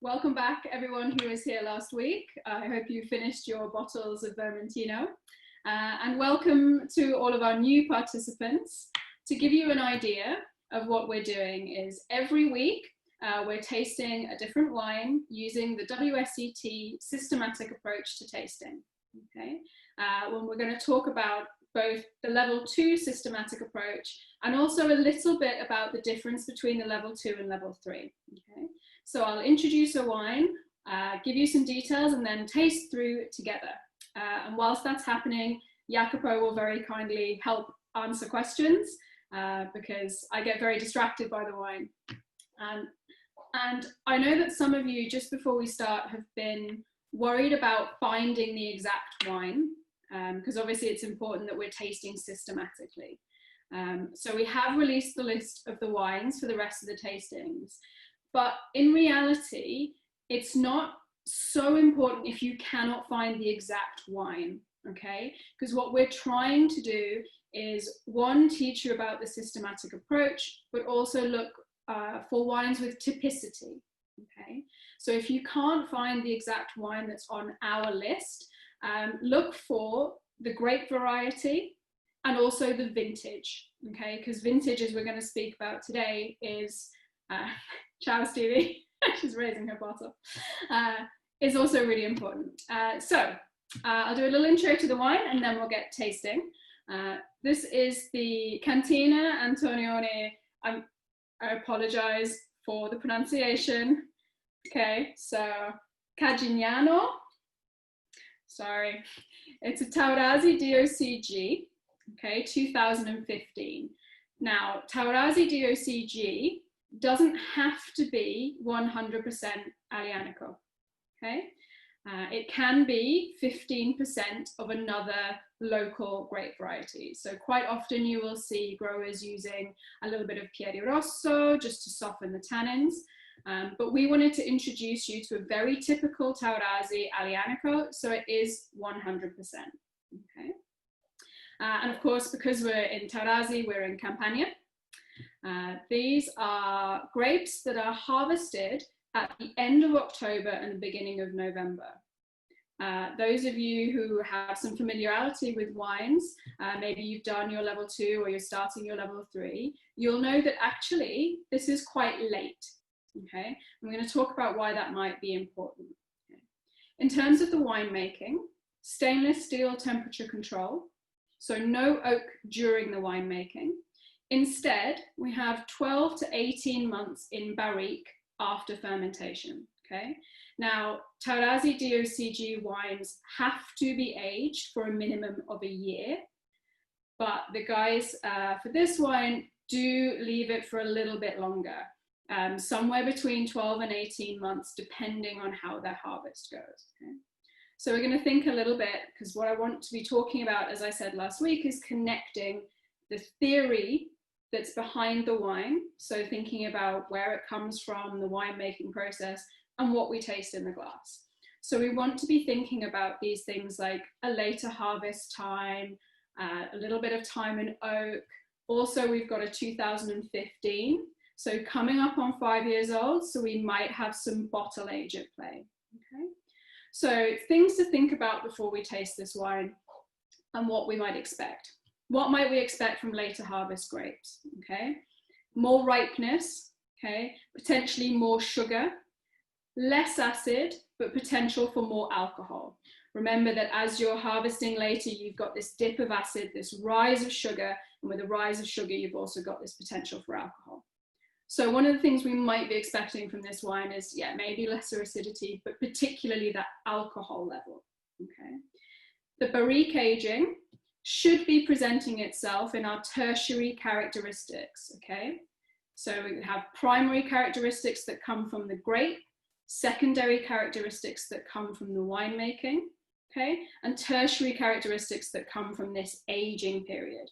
Welcome back, everyone who was here last week. I hope you finished your bottles of Vermentino. And welcome to all of our new participants. To give you an idea of what we're doing is every week we're tasting a different wine using the WSET systematic approach to tasting. Okay, when we're going to talk about both the level 2 systematic approach and also a little bit about the difference between the level 2 and level 3. Okay, so I'll introduce a wine, give you some details, and then taste through together. And whilst that's happening, Jacopo will very kindly help answer questions because I get very distracted by the wine. And I know that some of you, just before we start, have been worried about finding the exact wine, because obviously it's important that we're tasting systematically. So we have released the list of the wines for the rest of the tastings, but in reality, it's not so important if you cannot find the exact wine, okay? Because what we're trying to do is, one, teach you about the systematic approach, but also look for wines with typicity, okay? So if you can't find the exact wine that's on our list, look for the grape variety and also the vintage, okay? Because vintage, as we're going to speak about today, is, ciao Stevie, she's raising her bottle, is also really important. So I'll do a little intro to the wine and then we'll get tasting. This is the Cantina Antonioni. I apologize for the pronunciation. Okay, so Caggignano. Sorry, it's a Taurasi DOCG, okay, 2015. Now, Taurasi DOCG doesn't have to be 100% Aglianico, okay? It can be 15% of another local grape variety. So quite often you will see growers using a little bit of Piedi Rosso just to soften the tannins. But we wanted to introduce you to a very typical Taurasi Aglianico, so it is 100%, okay? And of course, because we're in Taurasi, we're in Campania. These are grapes that are harvested at the end of October and the beginning of November. Those of you who have some familiarity with wines, maybe you've done your level 2 or you're starting your level 3, you'll know that actually this is quite late. Okay, I'm going to talk about why that might be important. Okay. In terms of the winemaking, stainless steel temperature control, so no oak during the winemaking. Instead, we have 12 to 18 months in barrique after fermentation. Okay, now Taurasi DOCG wines have to be aged for a minimum of a year, but the guys for this wine do leave it for a little bit longer. Somewhere between 12 and 18 months, depending on how their harvest goes. Okay? So we're going to think a little bit, because what I want to be talking about, as I said last week, is connecting the theory that's behind the wine. So thinking about where it comes from, the winemaking process, and what we taste in the glass. So we want to be thinking about these things like a later harvest time, a little bit of time in oak. Also, we've got a 2015. So coming up on 5 years old, so we might have some bottle age at play, okay? So things to think about before we taste this wine and what we might expect. What might we expect from later harvest grapes, okay? More ripeness, okay? Potentially more sugar, less acid, but potential for more alcohol. Remember that as you're harvesting later, you've got this dip of acid, this rise of sugar, and with a rise of sugar, you've also got this potential for alcohol. So one of the things we might be expecting from this wine is, yeah, maybe lesser acidity, but particularly that alcohol level, okay? The barrique aging should be presenting itself in our tertiary characteristics, okay? So we have primary characteristics that come from the grape, secondary characteristics that come from the winemaking, okay? And tertiary characteristics that come from this aging period.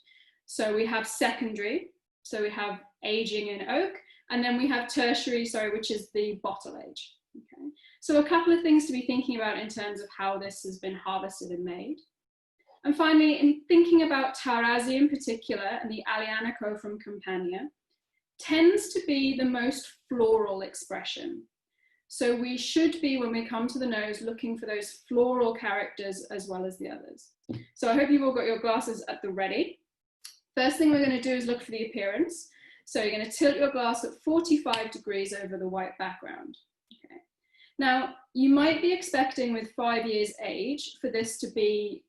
So we have secondary, so we have aging in oak, and then we have tertiary, which is the bottle age. Okay. So a couple of things to be thinking about in terms of how this has been harvested and made. And finally, in thinking about Taurasi in particular, and the Aglianico from Campania, tends to be the most floral expression. So we should be, when we come to the nose, looking for those floral characters as well as the others. So I hope you've all got your glasses at the ready. First thing we're going to do is look for the appearance. So you're going to tilt your glass at 45 degrees over the white background. Okay. Now, you might be expecting with 5 years age for this to be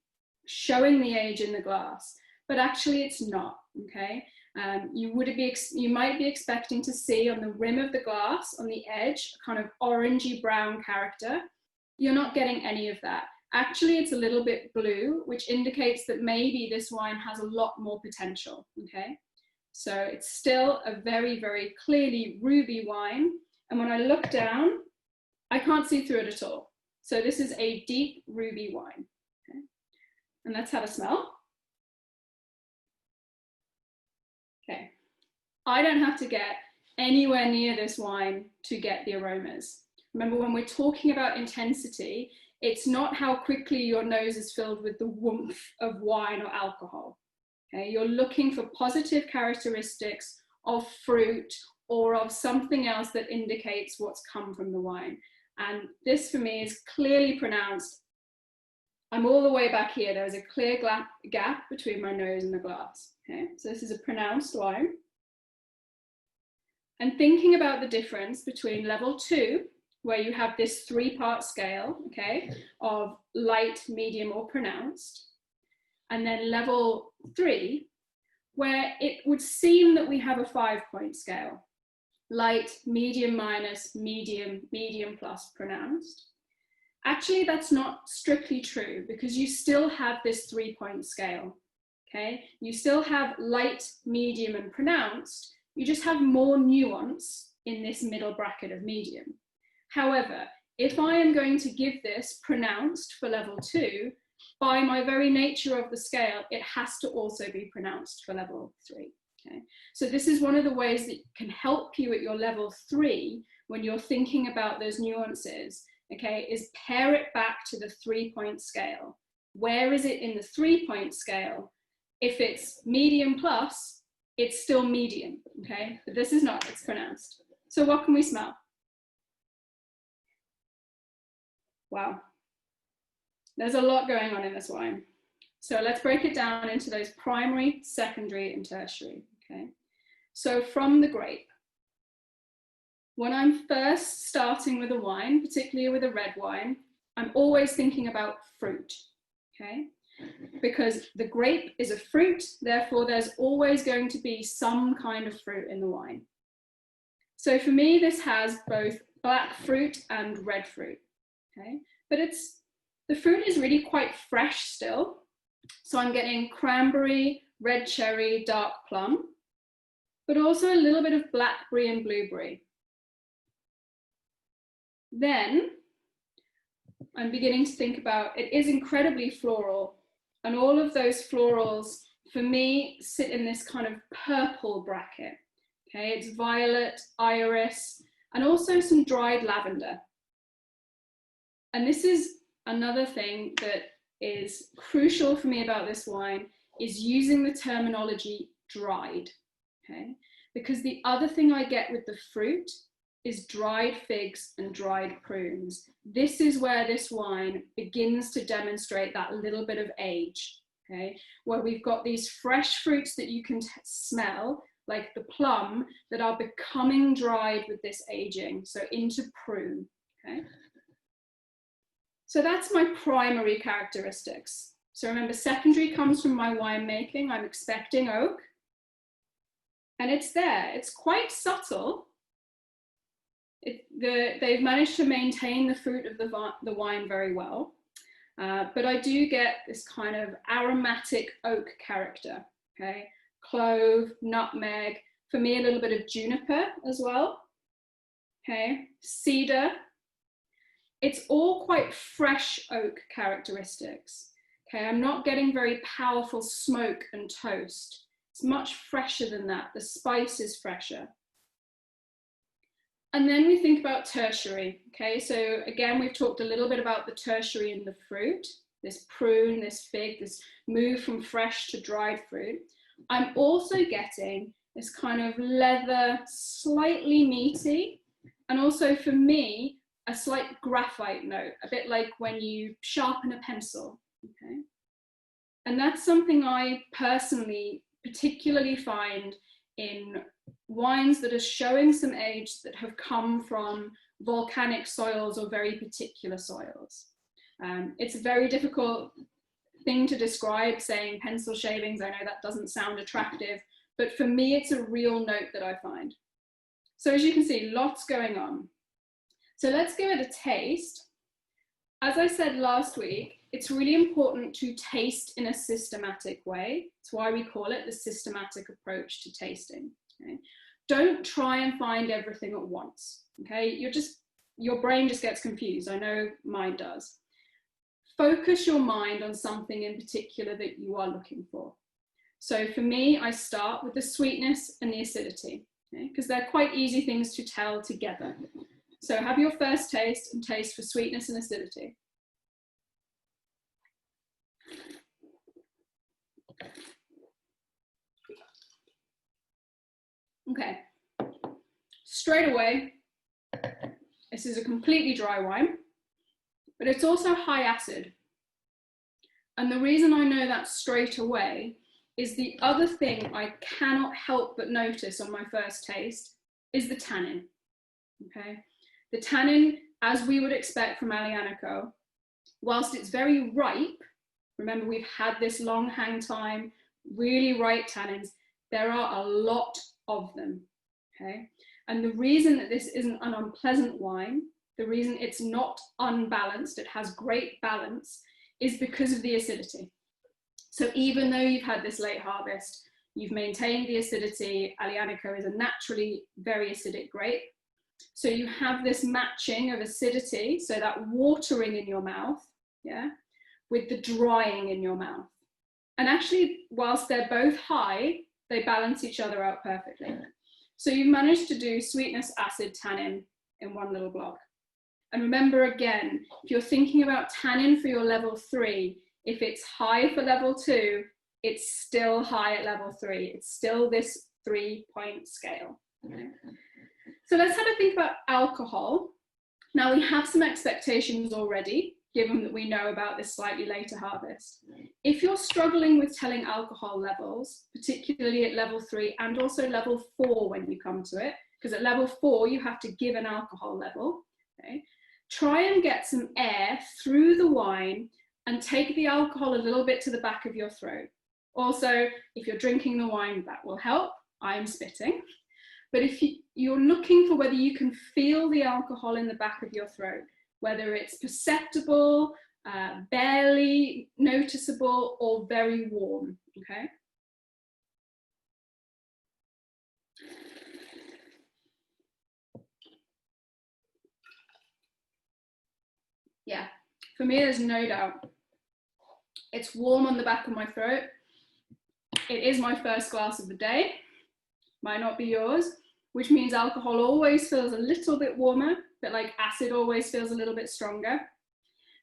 showing the age in the glass, but actually it's not, okay? You might be expecting to see on the rim of the glass, on the edge, a kind of orangey brown character. You're not getting any of that. Actually, it's a little bit blue, which indicates that maybe this wine has a lot more potential, okay? So it's still a very, very clearly ruby wine. And when I look down, I can't see through it at all. So this is a deep ruby wine, okay? And let's have a smell. Okay, I don't have to get anywhere near this wine to get the aromas. Remember, when we're talking about intensity, it's not how quickly your nose is filled with the warmth of wine or alcohol. Okay, you're looking for positive characteristics of fruit or of something else that indicates what's come from the wine. And this for me is clearly pronounced. I'm all the way back here. There's a clear gap between my nose and the glass. Okay, so this is a pronounced wine. And thinking about the difference between level 2, where you have this 3-part scale, okay, of light, medium, or pronounced, and then level 3, where it would seem that we have a 5-point scale: light, medium minus, medium, medium plus, pronounced. Actually, that's not strictly true, because you still have this 3-point scale, okay? You still have light, medium, and pronounced. You just have more nuance in this middle bracket of medium. However, if I am going to give this pronounced for level 2, by my very nature of the scale, it has to also be pronounced for level 3. Okay? So this is one of the ways that can help you at your level 3 when you're thinking about those nuances, okay, is pair it back to the 3-point scale. Where is it in the 3-point scale? If it's medium plus, it's still medium, okay? But this is not, it's pronounced. So what can we smell? Wow. There's a lot going on in this wine. So let's break it down into those primary, secondary, and tertiary, okay? So from the grape, when I'm first starting with a wine, particularly with a red wine, I'm always thinking about fruit, okay? Because the grape is a fruit, therefore there's always going to be some kind of fruit in the wine. So for me, this has both black fruit and red fruit, okay? But the fruit is really quite fresh still. So I'm getting cranberry, red cherry, dark plum, but also a little bit of blackberry and blueberry. Then I'm beginning to think about, it is incredibly floral, and all of those florals for me sit in this kind of purple bracket. Okay, it's violet, iris, and also some dried lavender. And this is another thing that is crucial for me about this wine, is using the terminology dried, okay? Because the other thing I get with the fruit is dried figs and dried prunes. This is where this wine begins to demonstrate that little bit of age, okay? Where we've got these fresh fruits that you can smell, like the plum, that are becoming dried with this aging, so into prune, okay? So that's my primary characteristics. So remember, secondary comes from my winemaking. I'm expecting oak, and it's there. It's quite subtle. They've managed to maintain the fruit of the wine very well, but I do get this kind of aromatic oak character, okay? Clove, nutmeg, for me a little bit of juniper as well, okay? Cedar. It's all quite fresh oak characteristics, okay? I'm not getting very powerful smoke and toast. It's much fresher than that. The spice is fresher. And then we think about tertiary, okay? So again, we've talked a little bit about the tertiary in the fruit, this prune, this fig, this move from fresh to dried fruit. I'm also getting this kind of leather, slightly meaty, and also for me, a slight graphite note, a bit like when you sharpen a pencil, okay? And that's something I personally particularly find in wines that are showing some age that have come from volcanic soils or very particular soils. It's a very difficult thing to describe, saying pencil shavings. I know that doesn't sound attractive, but for me, it's a real note that I find. So as you can see, lots going on. So let's give it a taste. As I said last week, it's really important to taste in a systematic way. That's why we call it the systematic approach to tasting. Okay? Don't try and find everything at once. Okay, your brain just gets confused. I know mine does. Focus your mind on something in particular that you are looking for. So for me, I start with the sweetness and the acidity, because they're quite easy things to tell together. So have your first taste and taste for sweetness and acidity. Okay, straight away, this is a completely dry wine, but it's also high acid. And the reason I know that straight away is the other thing I cannot help but notice on my first taste is the tannin, okay? The tannin, as we would expect from Aglianico, whilst it's very ripe, remember we've had this long hang time, really ripe tannins, there are a lot of them, okay? And the reason that this isn't an unpleasant wine, the reason it's not unbalanced, it has great balance, is because of the acidity. So even though you've had this late harvest, you've maintained the acidity. Aglianico is a naturally very acidic grape. So you have this matching of acidity, so that watering in your mouth, yeah, with the drying in your mouth. And actually, whilst they're both high, they balance each other out perfectly. So you've managed to do sweetness, acid, tannin in one little block. And remember again, if you're thinking about tannin for your level 3, if it's high for level 2, it's still high at level 3. It's still this 3-point scale. Okay. So let's have a think about alcohol. Now we have some expectations already, given that we know about this slightly later harvest. If you're struggling with telling alcohol levels, particularly at level 3 and also level 4 when you come to it, because at level 4 you have to give an alcohol level, okay? Try and get some air through the wine and take the alcohol a little bit to the back of your throat. Also, if you're drinking the wine, that will help. I'm spitting. But if you're looking for whether you can feel the alcohol in the back of your throat, whether it's perceptible, barely noticeable, or very warm, okay? Yeah, for me, there's no doubt. It's warm on the back of my throat. It is my first glass of the day. Might not be yours, which means alcohol always feels a little bit warmer, but like acid always feels a little bit stronger.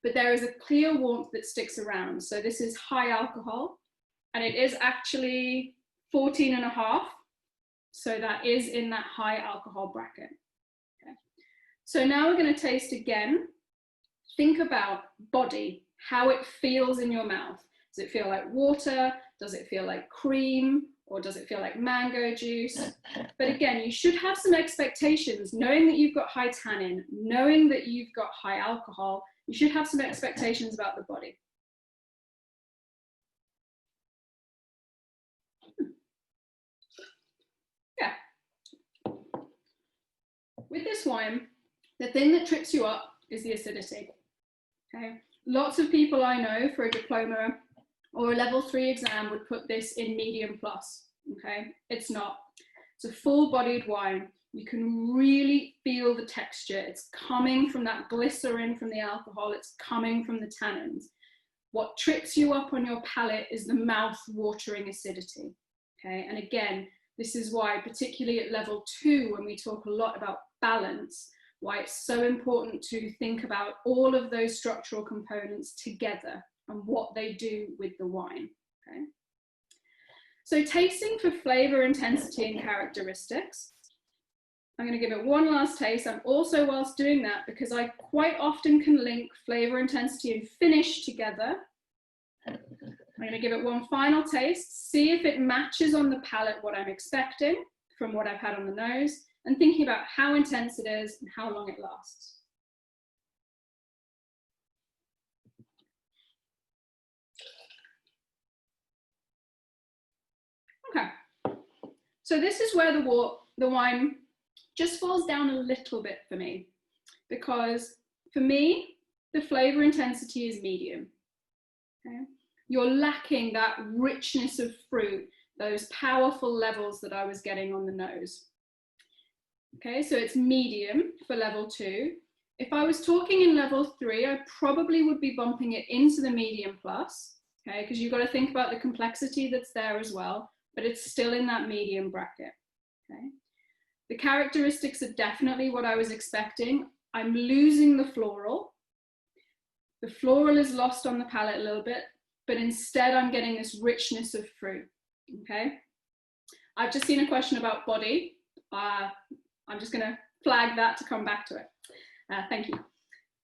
But there is a clear warmth that sticks around. So this is high alcohol, and it is actually 14.5. So that is in that high alcohol bracket. Okay. So now we're going to taste again. Think about body, how it feels in your mouth. Does it feel like water? Does it feel like cream? Or does it feel like mango juice? But again, you should have some expectations, knowing that you've got high tannin, knowing that you've got high alcohol, you should have some expectations about the body. Yeah. With this wine, the thing that trips you up is the acidity. Okay. Lots of people I know for a diploma or a level 3 exam would put this in medium plus, okay? It's not. It's a full-bodied wine. You can really feel the texture. It's coming from that glycerin from the alcohol. It's coming from the tannins. What trips you up on your palate is the mouth-watering acidity, okay? And again, this is why, particularly at level 2, when we talk a lot about balance, why it's so important to think about all of those structural components together and what they do with the wine, okay? So tasting for flavor, intensity, and characteristics. I'm going to give it one last taste. And also, whilst doing that, because I quite often can link flavor, intensity, and finish together, I'm going to give it one final taste, see if it matches on the palate what I'm expecting from what I've had on the nose, and thinking about how intense it is and how long it lasts. Okay, so this is where the wine just falls down a little bit for me, because for me, the flavor intensity is medium. Okay? You're lacking that richness of fruit, those powerful levels that I was getting on the nose. Okay, so it's medium for level 2. If I was talking in level 3, I probably would be bumping it into the medium plus, okay, because you've got to think about the complexity that's there as well, but it's still in that medium bracket. Okay. The characteristics are definitely what I was expecting. I'm losing the floral. The floral is lost on the palate a little bit, but instead I'm getting this richness of fruit, okay? I've just seen a question about body. I'm just gonna flag that to come back to it. Thank you.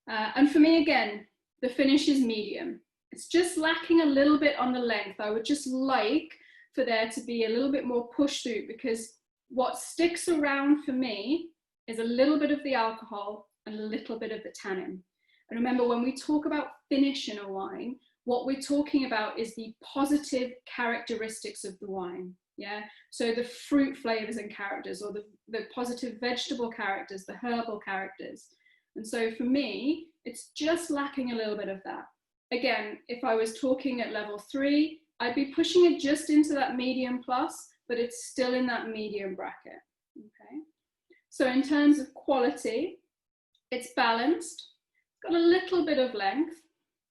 And for me, again, the finish is medium. It's just lacking a little bit on the length. I would just like for there to be a little bit more push through, because what sticks around for me is a little bit of the alcohol and a little bit of the tannin. And remember, when we talk about finish in a wine, what we're talking about is the positive characteristics of the wine. Yeah, so the fruit flavors and characters, or the positive vegetable characters, the herbal characters. And so for me, it's just lacking a little bit of that. Again, if I was talking at level 3, I'd be pushing it just into that medium plus, but it's still in that medium bracket. Okay. So in terms of quality, it's balanced, got a little bit of length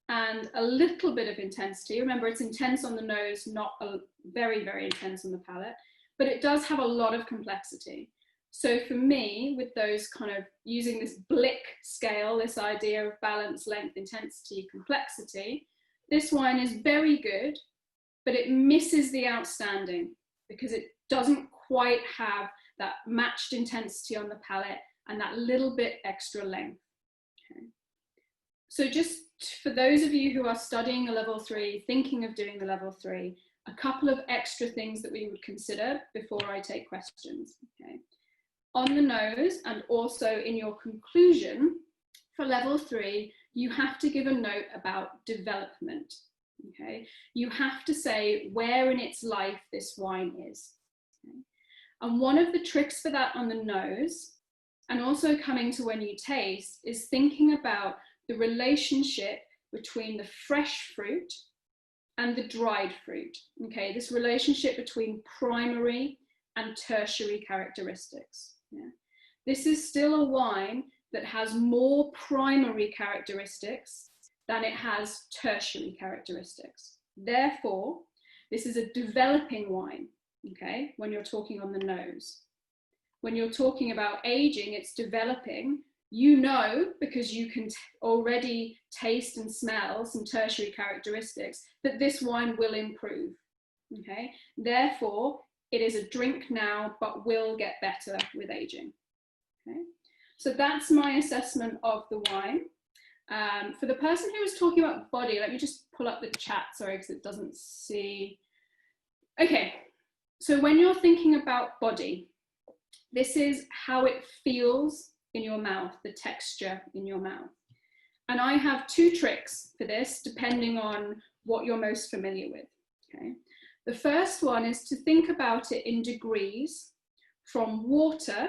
and a little bit of intensity. Remember, it's intense on the nose, not very, very intense on the palate, but it does have a lot of complexity. So for me, with those kind of using this Blick scale, this idea of balance, length, intensity, complexity, this wine is very good, but it misses the outstanding because it doesn't quite have that matched intensity on the palate and that little bit extra length. Okay. So just for those of you who are studying a level 3, thinking of doing the level 3, a couple of extra things that we would consider before I take questions. Okay. On the nose, and also in your conclusion for level 3, you have to give a note about development. Okay. You have to say where in its life this wine is. Okay. And one of the tricks for that on the nose, and also coming to when you taste, is thinking about the relationship between the fresh fruit and the dried fruit. Okay, this relationship between primary and tertiary characteristics. Yeah. This is still a wine that has more primary characteristics than it has tertiary characteristics. Therefore, this is a developing wine, okay, when you're talking on the nose. When you're talking about aging, it's developing. You know, because you can already taste and smell some tertiary characteristics, that this wine will improve, okay? Therefore, it is a drink now, but will get better with aging, okay? So that's my assessment of the wine. For the person who was talking about body, let me just pull up the chat, sorry, because it doesn't see. Okay, so when you're thinking about body, this is how it feels in your mouth, the texture in your mouth. And I have 2 tricks for this, depending on what you're most familiar with, okay? The first one is to think about it in degrees from water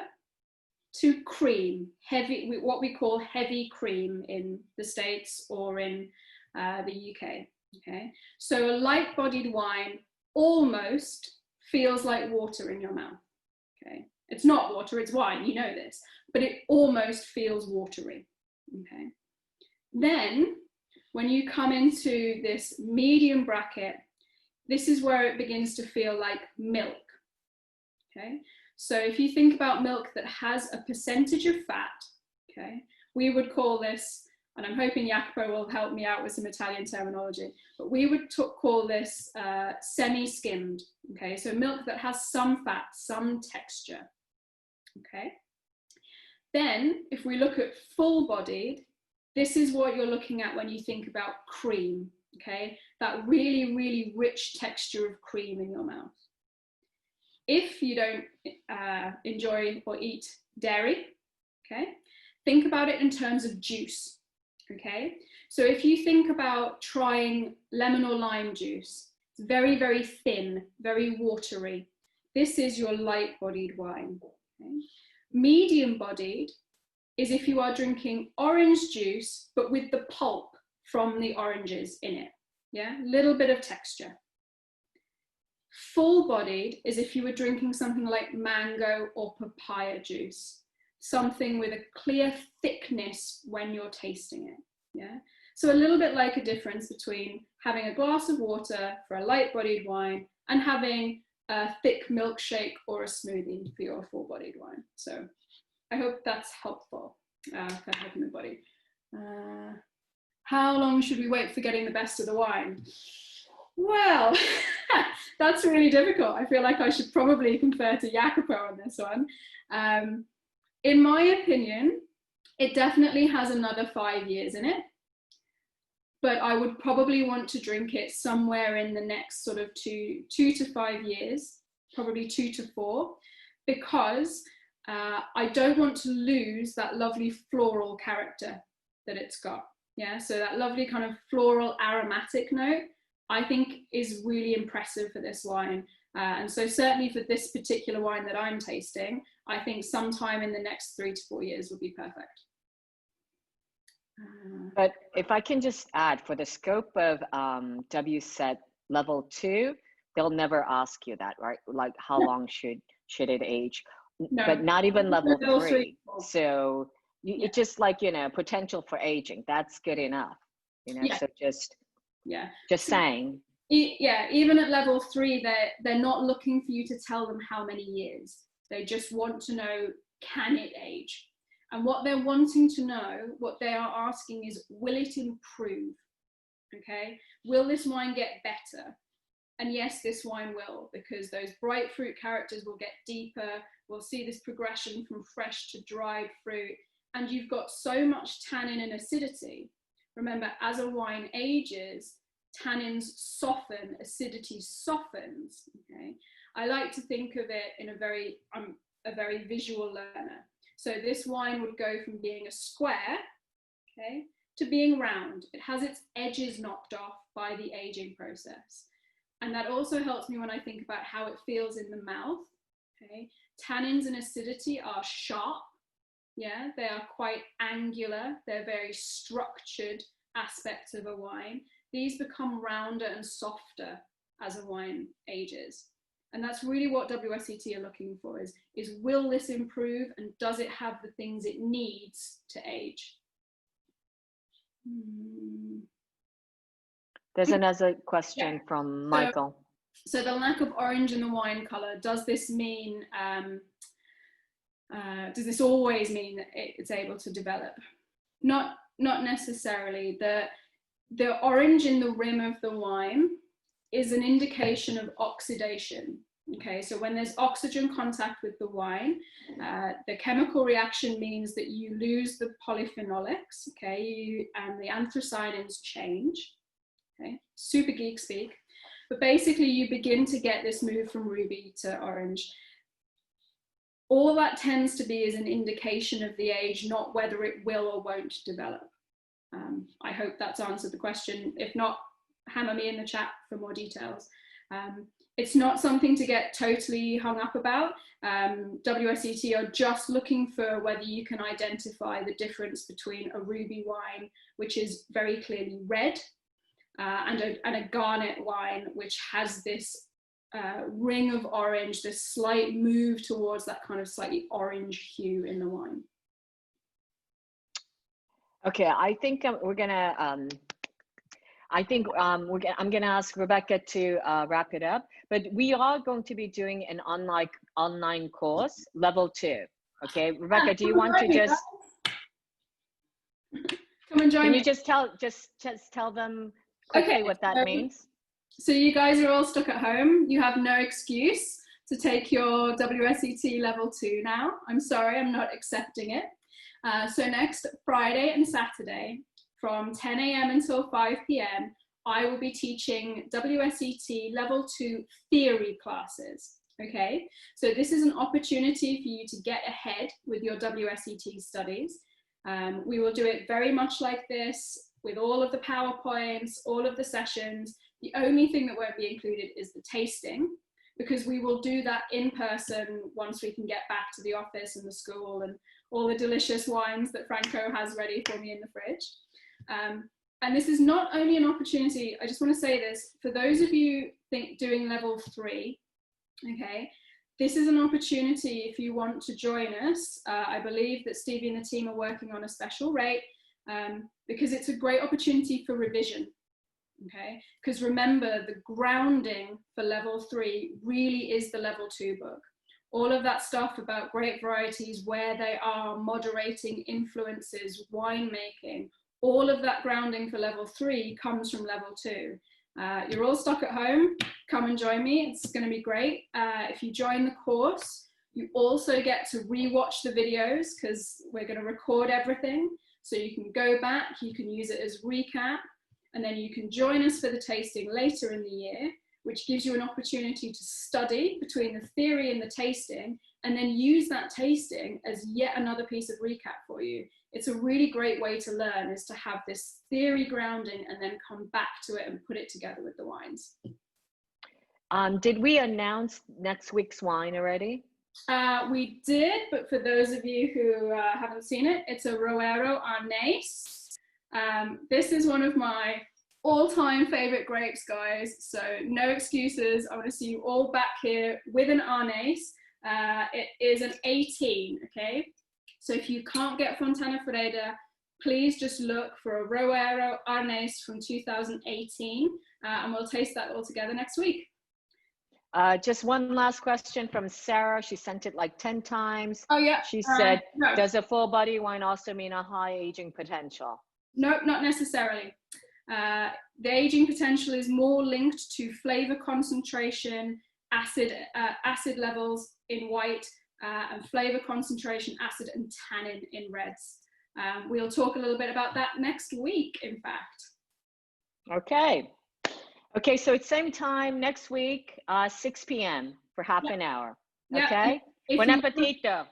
to cream, heavy, what we call heavy cream in the States or in the UK, okay? So a light-bodied wine almost feels like water in your mouth, okay? It's not water, it's wine, you know this, but it almost feels watery, okay? Then, when you come into this medium bracket, this is where it begins to feel like milk, okay? So if you think about milk that has a percentage of fat, okay, we would call this, and I'm hoping Jacopo will help me out with some Italian terminology, but we would call this semi-skimmed, okay? So milk that has some fat, some texture, okay? Then if we look at full-bodied, this is what you're looking at when you think about cream, okay? That really, really rich texture of cream in your mouth. If you don't enjoy or eat dairy, okay, think about it in terms of juice, okay? So if you think about trying lemon or lime juice, it's very, very thin, very watery. This is your light-bodied wine, okay? Medium-bodied is if you are drinking orange juice, but with the pulp from the oranges in it, yeah? Little bit of texture. Full-bodied is if you were drinking something like mango or papaya juice, something with a clear thickness when you're tasting it, yeah? So a little bit like a difference between having a glass of water for a light-bodied wine and having a thick milkshake or a smoothie for your full-bodied wine. So I hope that's helpful for helping the body. How long should we wait for getting the best of the wine? Well, that's really difficult. I feel like I should probably confer to Jacopo on this one. In my opinion, it definitely has another 5 years in it, but I would probably want to drink it somewhere in the next sort of two to 5 years, probably 2 to 4, because I don't want to lose that lovely floral character that it's got. Yeah, so that lovely kind of floral aromatic note, I think is really impressive for this wine. And so certainly for this particular wine that I'm tasting, I think sometime in the next 3 to 4 years would be perfect. But if I can just add, for the scope of WSET level 2, they'll never ask you that, right? Like how long should it age? No. But not even level 3. So it's just like, you know, potential for aging. That's good enough, you know. So just saying. Yeah, even at level 3, they're not looking for you to tell them how many years. They just want to know, can it age? And what they're wanting to know, what they are asking is, will it improve? Okay, will this wine get better? And yes, this wine will, because those bright fruit characters will get deeper. We'll see this progression from fresh to dried fruit. And you've got so much tannin and acidity. Remember, as a wine ages, tannins soften, acidity softens. Okay, I like to think of it in I'm a very visual learner. So this wine would go from being a square, okay, to being round. It has its edges knocked off by the aging process. And that also helps me when I think about how it feels in the mouth, okay. Tannins and acidity are sharp, yeah, they are quite angular, they're very structured aspects of a wine. These become rounder and softer as a wine ages. And that's really what WSET are looking for, is will this improve, and does it have the things it needs to age? There's another question from Michael. So the lack of orange in the wine color, does this mean, does this always mean that it's able to develop? Not necessarily. The orange in the rim of the wine is an indication of oxidation. Okay, so when there's oxygen contact with the wine, the chemical reaction means that you lose the polyphenolics, okay, and the anthocyanins change. Okay, super geek speak. But basically you begin to get this move from ruby to orange. All that tends to be is an indication of the age, not whether it will or won't develop. I hope that's answered the question. If not, hammer me in the chat for more details. It's not something to get totally hung up about. WSET are just looking for whether you can identify the difference between a ruby wine, which is very clearly red, and a garnet wine, which has this ring of orange, this slight move towards that kind of slightly orange hue in the wine. Okay, I think we're gonna. I'm gonna ask Rebecca to wrap it up. But we are going to be doing an online course, level 2. Okay, Rebecca, do you want to just come and join me? Can you just tell them quickly what that means? So you guys are all stuck at home. You have no excuse to take your WSET level 2 now. I'm sorry, I'm not accepting it. So next Friday and Saturday from 10 a.m. until 5 p.m. I will be teaching WSET Level 2 theory classes, okay? So this is an opportunity for you to get ahead with your WSET studies. We will do it very much like this, with all of the PowerPoints, all of the sessions. The only thing that won't be included is the tasting, because we will do that in person once we can get back to the office and the school and all the delicious wines that Franco has ready for me in the fridge. And this is not only an opportunity, I just want to say this, for those of you doing level 3, okay, this is an opportunity if you want to join us. I believe that Stevie and the team are working on a special rate because it's a great opportunity for revision, okay? Because remember, the grounding for level 3 really is the level 2 book. All of that stuff about grape varieties, where they are, moderating influences, winemaking, all of that grounding for level 3 comes from level 2. You're all stuck at home, come and join me, it's going to be great. If you join the course, you also get to rewatch the videos because we're going to record everything. So you can go back, you can use it as recap, and then you can join us for the tasting later in the year, which gives you an opportunity to study between the theory and the tasting, and then use that tasting as yet another piece of recap for you. It's a really great way to learn, is to have this theory grounding and then come back to it and put it together with the wines. Did we announce next week's wine already? We did, but for those of you who haven't seen it, it's a Roero Arnés. This is one of my all-time favorite grapes, guys, so no excuses. I want to see you all back here with an Arnés. It is an 18, okay? So if you can't get Fontana Ferreda, please just look for a Roero Arnés from 2018, and we'll taste that all together next week. Just one last question from Sarah. She sent it like 10 times. Oh yeah. She said, no. Does a full body wine also mean a high aging potential? No, not necessarily. The aging potential is more linked to flavor concentration, acid levels in white, and flavor concentration, acid and tannin in reds. We'll talk a little bit about that next week, in fact. Okay, so it's same time next week, 6 p.m. for half an hour. Okay? Buon appetito.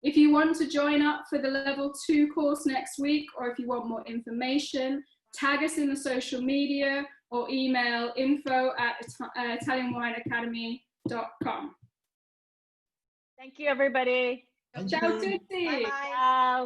If you want to join up for the level 2 course next week, or if you want more information, tag us in the social media or email info@italianwineacademy.com. Thank you, everybody. Ciao tutti. Bye. Ciao.